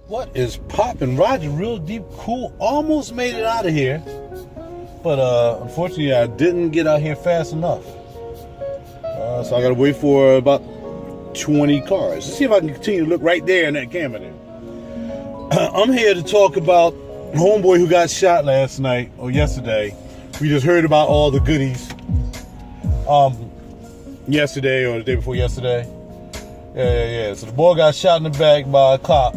What is poppin'? Roger, real deep, cool. Almost made it out of here, but unfortunately, I didn't get out here fast enough. So I gotta wait for about 20 cars. Let's see if I can continue to look right there in that camera there. I'm here to talk about homeboy who got shot last night or yesterday. We just heard about all the goodies. Yesterday or the day before yesterday. Yeah. So the boy got shot in the back by a cop.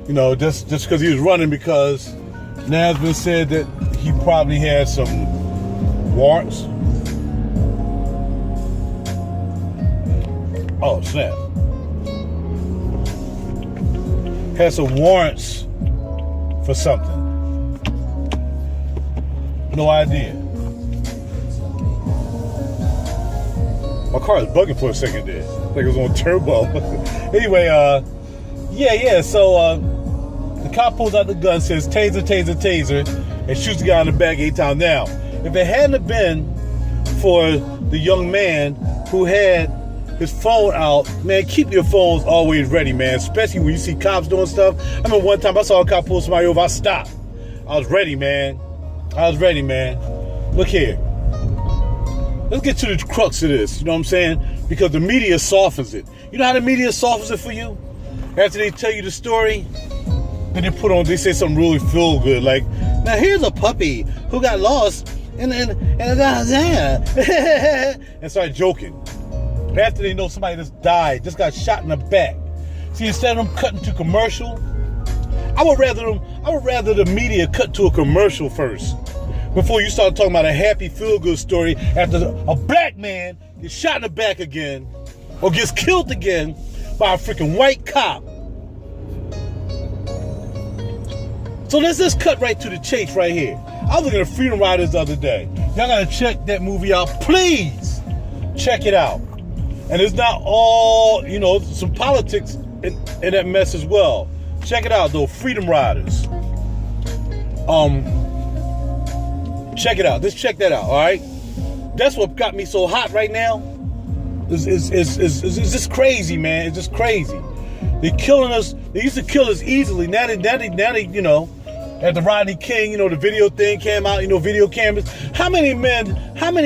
You know, just because he was running, because now it's been said that he probably had some warrants. Oh, snap. Had some warrants for something. No idea. My car is bugging for a second there. Like it was on turbo. Anyway, so the cop pulls out the gun, says taser, taser, taser, and shoots the guy in the back 8 times. Now, if it hadn't have been for the young man who had his phone out, man, keep your phones always ready, man, especially when you see cops doing stuff. I remember one time I saw a cop pull somebody over, I stopped. I was ready, man. Look here. Let's get to the crux of this, you know what I'm saying? Because the media softens it. You know how the media softens it for you? After they tell you the story, then they say something really feel good, like, now here's a puppy who got lost and start joking. After they know somebody just died, just got shot in the back. See, instead of them cutting to commercial, I would rather the media cut to a commercial first before you start talking about a happy feel-good story after a black man gets shot in the back again or gets killed again by a freaking white cop. So let's just cut right to the chase right here. I was looking at Freedom Riders the other day. Y'all gotta check that movie out. Please check it out. And it's not all, some politics in that mess as well. Check it out though, Freedom Riders. Check it out. Just check that out, all right? That's what got me so hot right now. It's just crazy, man. It's just crazy. They're killing us. They used to kill us easily. Now they, after Rodney King, the video thing came out, video cameras. How many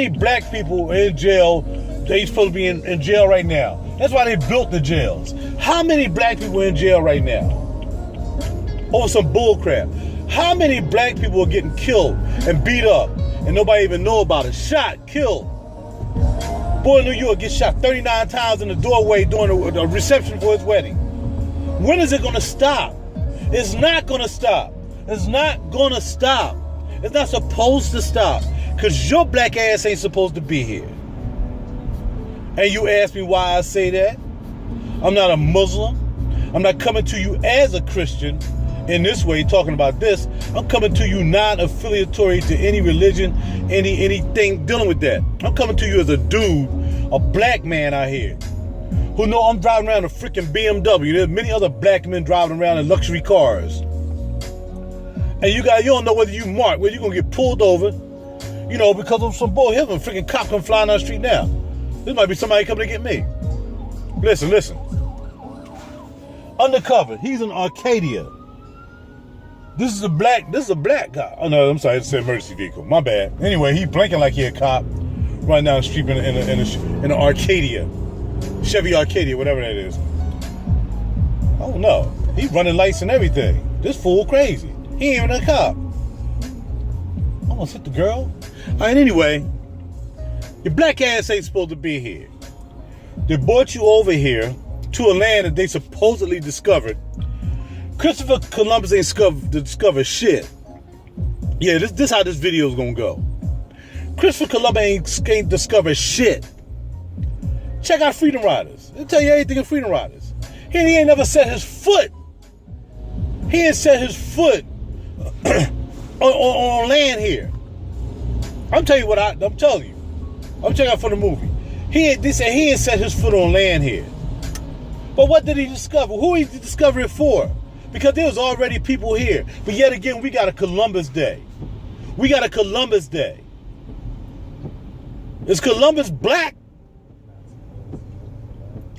black people are in jail? They supposed to be in jail right now. That's why they built the jails. How many black people are in jail right now? Over some bull crap. How many black people are getting killed and beat up and nobody even know about it? Shot, killed. Boy in New York gets shot 39 times in the doorway during a reception for his wedding. When is it going to stop? It's not going to stop. It's not going to stop. It's not supposed to stop, because your black ass ain't supposed to be here. And you ask me why I say that? I'm not a Muslim. I'm not coming to you as a Christian in this way, talking about this. I'm coming to you non-affiliatory to any religion, anything dealing with that. I'm coming to you as a dude, a black man out here, who know I'm driving around a freaking BMW. There's many other black men driving around in luxury cars. And you don't know whether you marked, whether you're going to get pulled over, because of some bull. Here's a freaking cop come flying down the street now. This might be somebody coming to get me. Listen. Undercover. He's in Arcadia. This is a black guy. Oh no, I'm sorry, it's an emergency vehicle. My bad. Anyway, he blinking like he a cop running down the street in an Arcadia. Chevy Arcadia, whatever that is. Oh no. He running lights and everything. This fool crazy. He ain't even a cop. Almost hit the girl. Alright, anyway. Your black ass ain't supposed to be here. They brought you over here to a land that they supposedly discovered. Christopher Columbus ain't discovered shit. Yeah, this how this video is gonna go. Christopher Columbus ain't discovered shit. Check out Freedom Riders. They'll tell you everything in Freedom Riders. He ain't never set his foot. He ain't set his foot on land here. I'm telling you I'm telling you. I'm checking out for the movie. They said he ain't set his foot on land here. But what did he discover? Who did he discover it for? Because there was already people here. But yet again, we got a Columbus Day. Is Columbus black?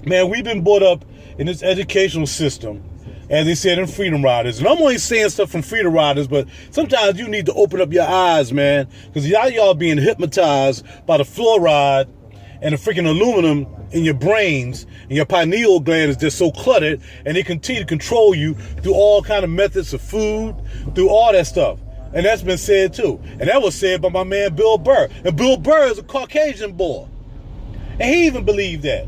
Man, we've been brought up in this educational system as they said in Freedom Riders. And I'm only saying stuff from Freedom Riders, but sometimes you need to open up your eyes, man, because y'all being hypnotized by the fluoride and the freaking aluminum in your brains, and your pineal gland is just so cluttered, and they continue to control you through all kind of methods of food, through all that stuff. And that's been said too. And that was said by my man Bill Burr. And Bill Burr is a Caucasian boy. And he even believed that.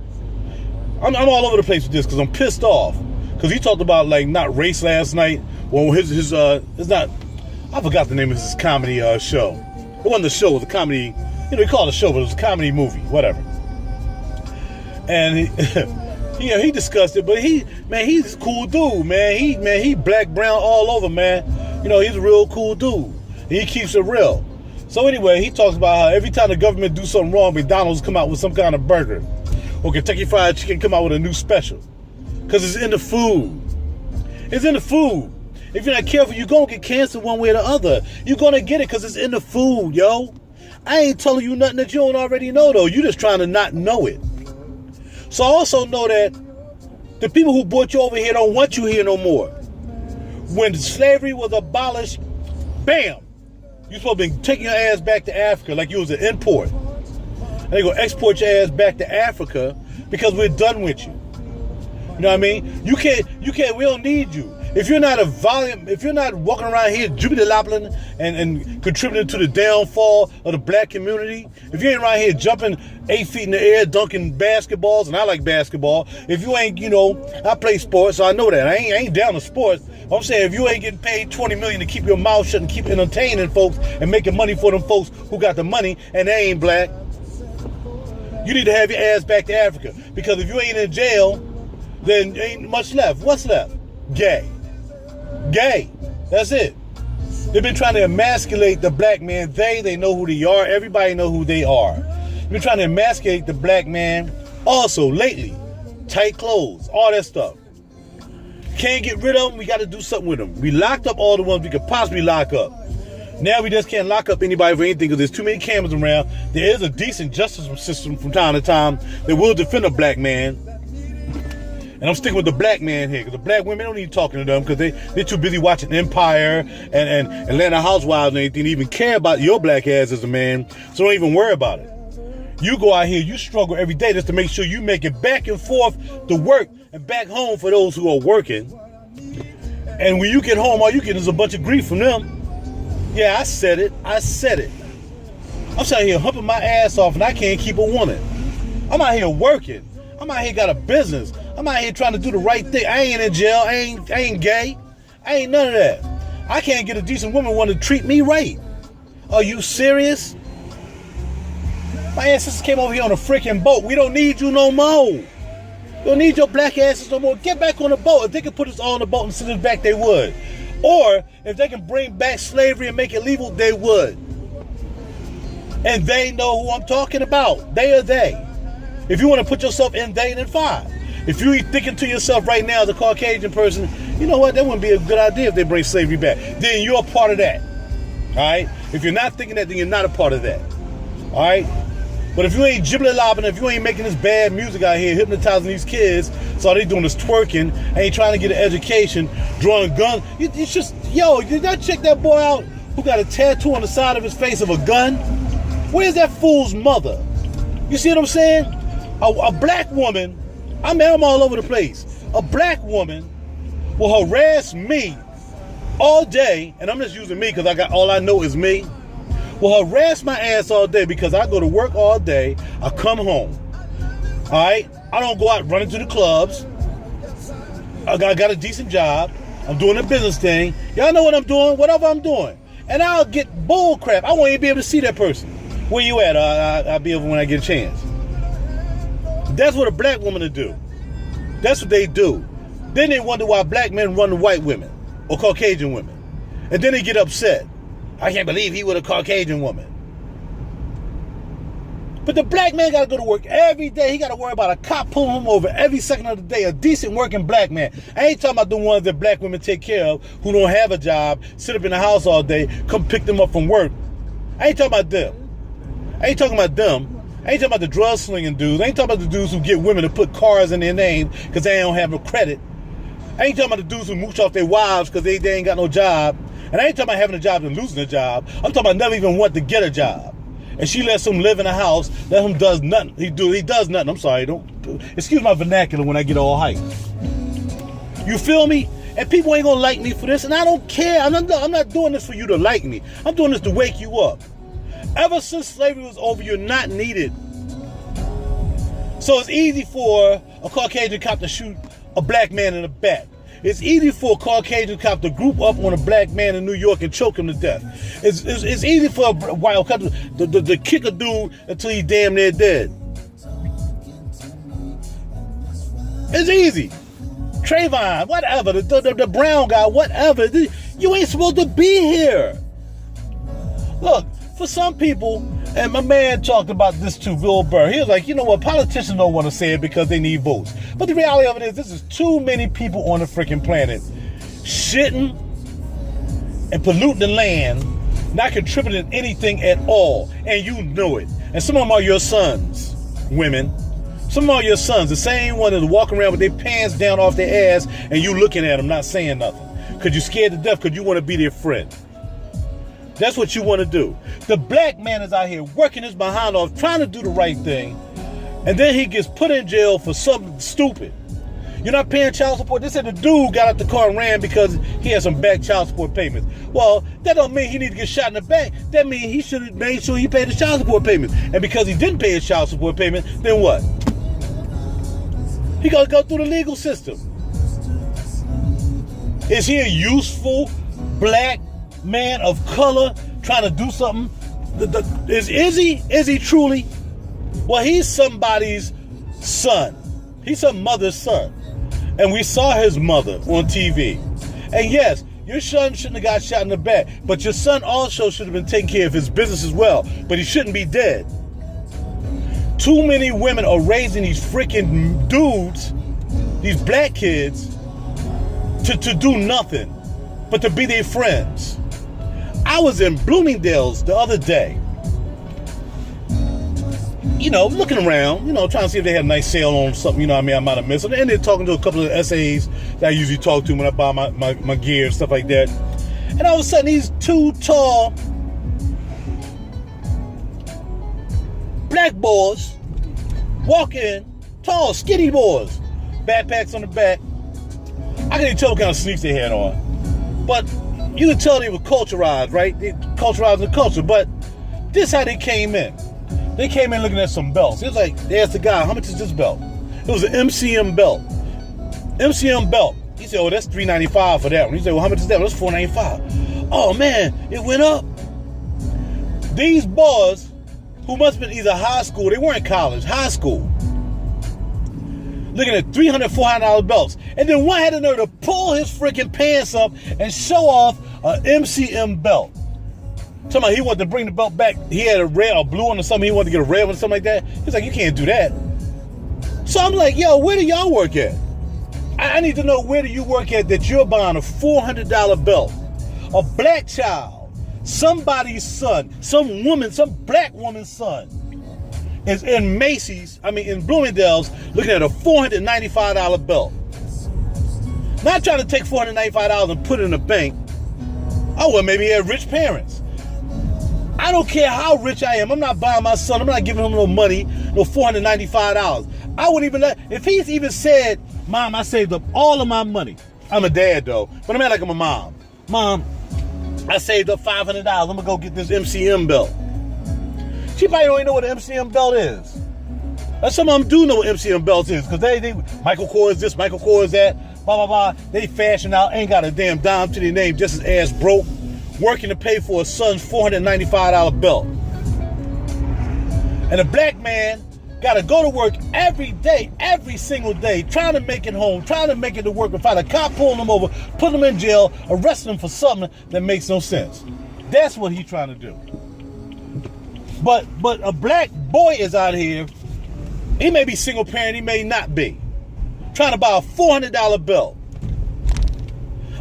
I'm all over the place with this because I'm pissed off. Because he talked about like not race last night. Well, it's not, I forgot the name of his comedy show. It wasn't the show, it was a comedy, he called it a show, but it was a comedy movie, whatever. And he discussed it, but he's a cool dude, man. He black, brown all over, man. He's a real cool dude. He keeps it real. So anyway, he talks about how every time the government do something wrong, McDonald's come out with some kind of burger. Or Kentucky Fried Chicken come out with a new special. Because it's in the food. It's in the food. If you're not careful, you're going to get cancer one way or the other. You're going to get it because it's in the food, yo. I ain't telling you nothing that you don't already know, though. You're just trying to not know it. So I also know that the people who brought you over here don't want you here no more. When slavery was abolished, bam, you're supposed to be taking your ass back to Africa like you was an import. And they go export your ass back to Africa because we're done with you. You know what I mean? You can't, we don't need you. If you're not if you're not walking around here jubilee-lopping and contributing to the downfall of the black community, if you ain't around here jumping 8 feet in the air, dunking basketballs, and I like basketball, if you ain't, I play sports, so I know that. I ain't down to sports. I'm saying if you ain't getting paid $20 million to keep your mouth shut and keep entertaining folks and making money for them folks who got the money and they ain't black, you need to have your ass back to Africa. Because if you ain't in jail, then ain't much left. What's left? Gay. That's it. They've been trying to emasculate the black man. They know who they are. Everybody know who they are. They've been trying to emasculate the black man also lately. Tight clothes, all that stuff. Can't get rid of them. We got to do something with them. We locked up all the ones we could possibly lock up. Now we just can't lock up anybody for anything because there's too many cameras around. There is a decent justice system from time to time that will defend a black man. And I'm sticking with the black man here, because the black women don't need talking to them because they're too busy watching Empire and Atlanta Housewives and anything to even care about your black ass as a man. So don't even worry about it. You go out here, you struggle every day just to make sure you make it back and forth to work and back home for those who are working. And when you get home, all you get is a bunch of grief from them. Yeah, I said it. I'm out here humping my ass off and I can't keep a woman. I'm out here working. I'm out here got a business. I'm out here trying to do the right thing. I ain't in jail. I ain't gay. I ain't none of that. I can't get a decent woman want to treat me right. Are you serious? My ancestors came over here on a freaking boat. We don't need you no more. We don't need your black asses no more. Get back on the boat. If they could put us all on the boat and send us back, they would. Or if they can bring back slavery and make it legal, they would. And they know who I'm talking about. They are they. If you want to put yourself in they, then fine. If you thinking to yourself right now as a Caucasian person, you know what, that wouldn't be a good idea if they bring slavery back. Then you're a part of that. All right? If you're not thinking that, then you're not a part of that. All right? But if you ain't jibbly-lobbing, if you ain't making this bad music out here, hypnotizing these kids, so all they doing is twerking, ain't trying to get an education, drawing guns, it's just, yo, did y'all check that boy out who got a tattoo on the side of his face of a gun? Where's that fool's mother? You see what I'm saying? A black woman, I'm all over the place. A black woman will harass me all day, and I'm just using me because all I know is me, will harass my ass all day because I go to work all day, I come home, all right? I don't go out running to the clubs. I got a decent job. I'm doing a business thing. Y'all know what I'm doing, whatever I'm doing. And I'll get bull crap. I won't even be able to see that person. Where you at? I'll be able when I get a chance. That's what a black woman will do. That's what they do. Then they wonder why black men run to white women or Caucasian women. And then they get upset. I can't believe he with a Caucasian woman. But the black man got to go to work every day. He got to worry about a cop pulling him over every second of the day. A decent working black man. I ain't talking about the ones that black women take care of who don't have a job, sit up in the house all day, come pick them up from work. I ain't talking about them. I ain't talking about the drug slinging dudes. I ain't talking about the dudes who get women to put cars in their name because they don't have no credit. I ain't talking about the dudes who mooch off their wives because they ain't got no job. And I ain't talking about having a job and losing a job. I'm talking about never even want to get a job. And she lets him live in a house, let him does nothing. He does nothing. I'm sorry, excuse my vernacular when I get all hyped. You feel me? And people ain't gonna like me for this, and I don't care. I'm not doing this for you to like me. I'm doing this to wake you up. Ever since slavery was over, you're not needed. So it's easy for a Caucasian cop to shoot a black man in the back. It's easy for a Caucasian cop to group up on a black man in New York and choke him to death. It's easy for a white cop to kick a dude until he's damn near dead. It's easy. Trayvon, whatever, the brown guy, whatever. You ain't supposed to be here. Look, for some people, and my man talked about this too, Bill Burr. He was like, you know what, politicians don't want to say it because they need votes. But the reality of it is, this is too many people on the freaking planet shitting and polluting the land, not contributing anything at all. And you know it. And some of them are your sons, women. Some of them are your sons, the same one that walk around with their pants down off their ass and you looking at them, not saying nothing. Because you're scared to death because you want to be their friend. That's what you want to do. The black man is out here working his behind off, trying to do the right thing, and then he gets put in jail for something stupid. You're not paying child support. They said the dude got out the car and ran because he had some back child support payments. Well, that don't mean he need to get shot in the back. That means he should have made sure he paid his child support payments. And because he didn't pay his child support payment, then what? He got to go through the legal system. Is he a useful black man of color trying to do something? Is he truly? Well, he's somebody's son. He's some mother's son. And we saw his mother on TV. And yes, your son shouldn't have got shot in the back, but your son also should have been taking care of his business as well. But he shouldn't be dead. Too many women are raising these freaking dudes, these black kids, to do nothing but to be their friends. I was in Bloomingdale's the other day, looking around, trying to see if they had a nice sale on something, I might have missed. And they're talking to a couple of SAs that I usually talk to when I buy my gear and stuff like that. And all of a sudden, these two tall black boys walk in, tall, skinny boys, backpacks on the back. I can't even tell what kind of sneaks they had on. But you can tell they were culturized, right? They culturized the culture. But this is how they came in. They came in looking at some belts. It was like, they asked the guy, how much is this belt? It was an MCM belt. MCM belt. He said, oh, that's $395 for that one. He said, well, how much is that one? That's $495. Oh, man, it went up. These boys, who must have been either high school, they weren't college, high school, looking at $300, $400 belts. And then one had the nerve to pull his freaking pants up and show off an MCM belt. Somebody, he wanted to bring the belt back. He had a red or blue one or something. He wanted to get a red one or something like that. He's like, you can't do that. So I'm like, yo, where do y'all work at? I need to know, where do you work at that you're buying a $400 belt? A black child, somebody's son, some black woman's son is in Macy's, in Bloomingdale's, looking at a $495 belt. Not trying to take $495 and put it in the bank. Oh, well, maybe he had rich parents. I don't care how rich I am. I'm not buying my son. I'm not giving him no money, no $495. I wouldn't even if he's even said, Mom, I saved up all of my money. I'm a dad, though, but I'm not like I'm a mom. Mom, I saved up $500. I'm going to go get this MCM belt. She probably don't even know what an MCM belt is. But some of them do know what MCM belt is, because they Michael Kors this, Michael Kors that, blah, blah, blah. They fashion out, ain't got a damn dime to their name, just as ass broke, working to pay for a son's $495 belt. And a black man got to go to work every day, every single day, trying to make it home, trying to make it to work, and find a cop pulling him over, putting him in jail, arresting him for something that makes no sense. That's what he's trying to do. But a black boy is out here, he may be single parent, he may not be, trying to buy a $400 belt.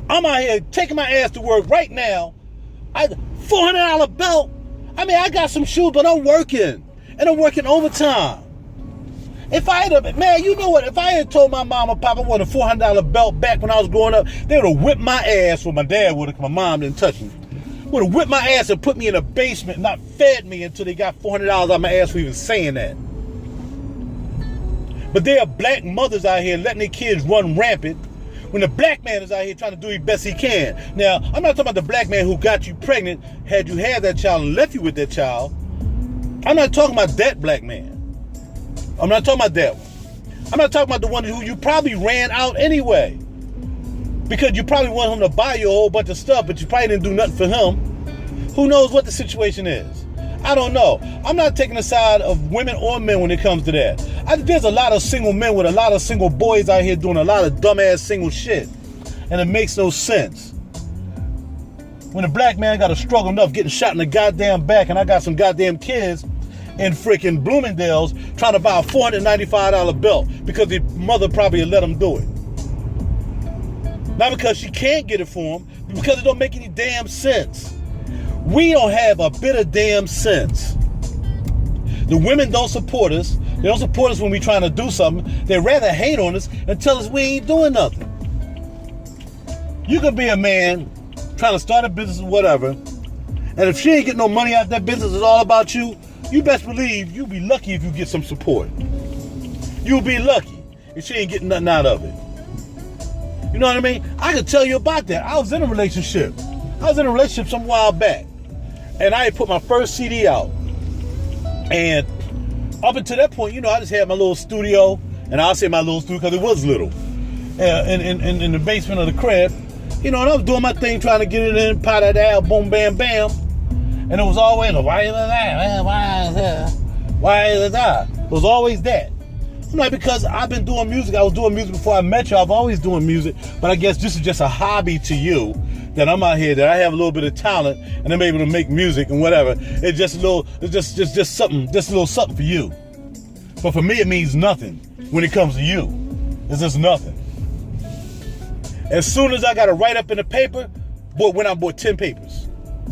I'm out here taking my ass to work right now. $400 belt? I got some shoes, but I'm working. And I'm working overtime. If I had, man, you know what? If I had told my mom and papa I wanted a $400 belt back when I was growing up, they would have whipped my ass, or my dad would have, my mom didn't touch me. Would have whipped my ass and put me in a basement and not fed me until they got $400 out of my ass for even saying that. But there are black mothers out here letting their kids run rampant when the black man is out here trying to do his best he can. Now, I'm not talking about the black man who got you pregnant, had you had that child and left you with that child. I'm not talking about that black man. I'm not talking about that one. I'm not talking about the one who you probably ran out anyway. Because you probably want him to buy you a whole bunch of stuff, but you probably didn't do nothing for him. Who knows what the situation is? I don't know. I'm not taking the side of women or men when it comes to that. There's a lot of single men with a lot of single boys out here doing a lot of dumbass single shit. And it makes no sense. When a black man got to struggle enough getting shot in the goddamn back, and I got some goddamn kids in freaking Bloomingdale's trying to buy a $495 belt because their mother probably let them do it. Not because she can't get it for him, but because it don't make any damn sense. We don't have a bit of damn sense. The women don't support us. They don't support us when we're trying to do something. They rather hate on us and tell us we ain't doing nothing. You could be a man trying to start a business or whatever, and if she ain't getting no money out of that business, it's all about you, you best believe you'll be lucky if you get some support. You'll be lucky if she ain't getting nothing out of it. You know what I mean? I can tell you about that. I was in a relationship. Some while back. And I had put my first CD out. And up until that point, you know, I just had my little studio. And I'll say my little studio because it was little. In the basement of the crib. You know, and I was doing my thing, trying to get it in, pot that out, boom, bam, bam. And it was always, why is that? Why is that? It was always that. I'm like, because I've been doing music. I was doing music before I met you. I've always doing music. But I guess this is just a hobby to you. That I'm out here, that I have a little bit of talent and I'm able to make music and whatever. It's just a little, it's just something, just a little something for you. But for me, it means nothing when it comes to you. It's just nothing. As soon as I got to write up in the paper, when I bought 10 papers,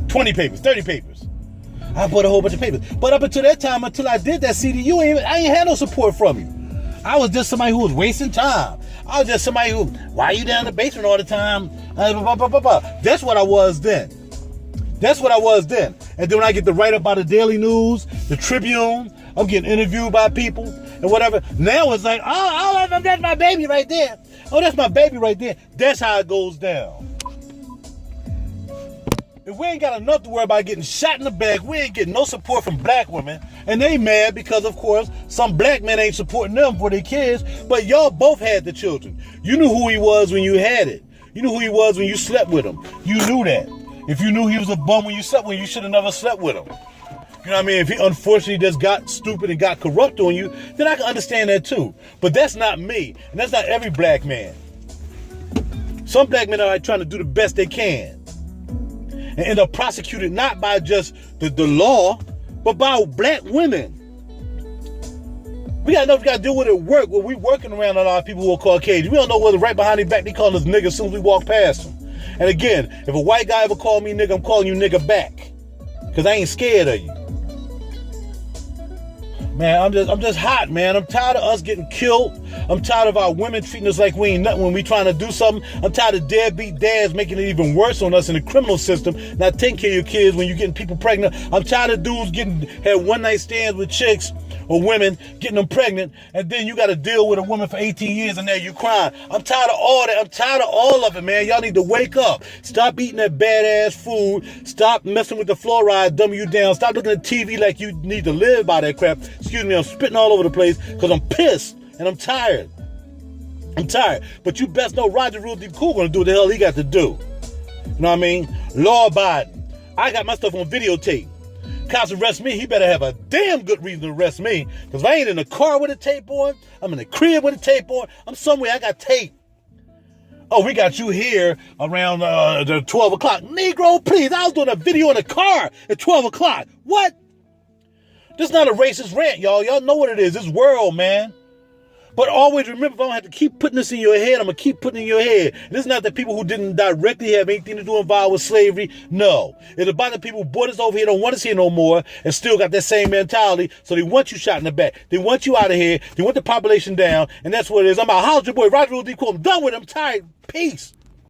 20 papers, 30 papers, I bought a whole bunch of papers. But up until that time, until I did that CD, I ain't had no support from you. I was just somebody who was wasting time. I was just somebody who, why are you down in the basement all the time? That's what I was then. And then when I get to write about the Daily News, the Tribune, I'm getting interviewed by people and whatever. Now it's like, oh, that's my baby right there. Oh, that's my baby right there. That's how it goes down. If we ain't got enough to worry about getting shot in the back, we ain't getting no support from black women. And they mad because, of course, some black men ain't supporting them for their kids. But y'all both had the children. You knew who he was when you had it. You knew who he was when you slept with him. You knew that. If you knew he was a bum when you slept with him, you should have never slept with him. You know what I mean? If he unfortunately just got stupid and got corrupt on you, then I can understand that too. But that's not me. And that's not every black man. Some black men are trying to do the best they can. And end up prosecuted not by just the law, but by black women. We got enough we got to deal with it at work where we working around a lot of people who are Caucasian. We don't know whether right behind their back they call us niggas as soon as we walk past them. And again, if a white guy ever called me nigga, I'm calling you nigga back. Because I ain't scared of you. Man, I'm just hot, man. I'm tired of us getting killed. I'm tired of our women treating us like we ain't nothing when we trying to do something. I'm tired of deadbeat dads making it even worse on us in the criminal system, not taking care of your kids when you're getting people pregnant. I'm tired of dudes had one night stands with chicks or women, getting them pregnant, and then you got to deal with a woman for 18 years and now you crying. I'm tired of all that. I'm tired of all of it, man. Y'all need to wake up. Stop eating that badass food. Stop messing with the fluoride, dumb you down. Stop looking at TV like you need to live by that crap. Excuse me, I'm spitting all over the place because I'm pissed and I'm tired. I'm tired. But you best know Roger Rule D. Cool gonna do what the hell he got to do. You know what I mean? Law abiding. I got my stuff on videotape. Cops arrest me, he better have a damn good reason to arrest me. Because if I ain't in the car with a tape on, I'm in the crib with a tape on, I'm somewhere, I got tape. Oh, we got you here around the 12 o'clock. Negro, please, I was doing a video in the car at 12 o'clock. What? This is not a racist rant, y'all. Y'all know what it is. This world, man. But always remember, if I don't have to keep putting this in your head, I'm going to keep putting it in your head. This is not the people who didn't directly have anything to do involved with slavery. No. It's about the people who brought us over here, don't want us here no more, and still got that same mentality. So they want you shot in the back. They want you out of here. They want the population down. And that's what it is. I'm out. How's your boy, Roger L. D. Cool. I'm done with it. I'm tired. Peace.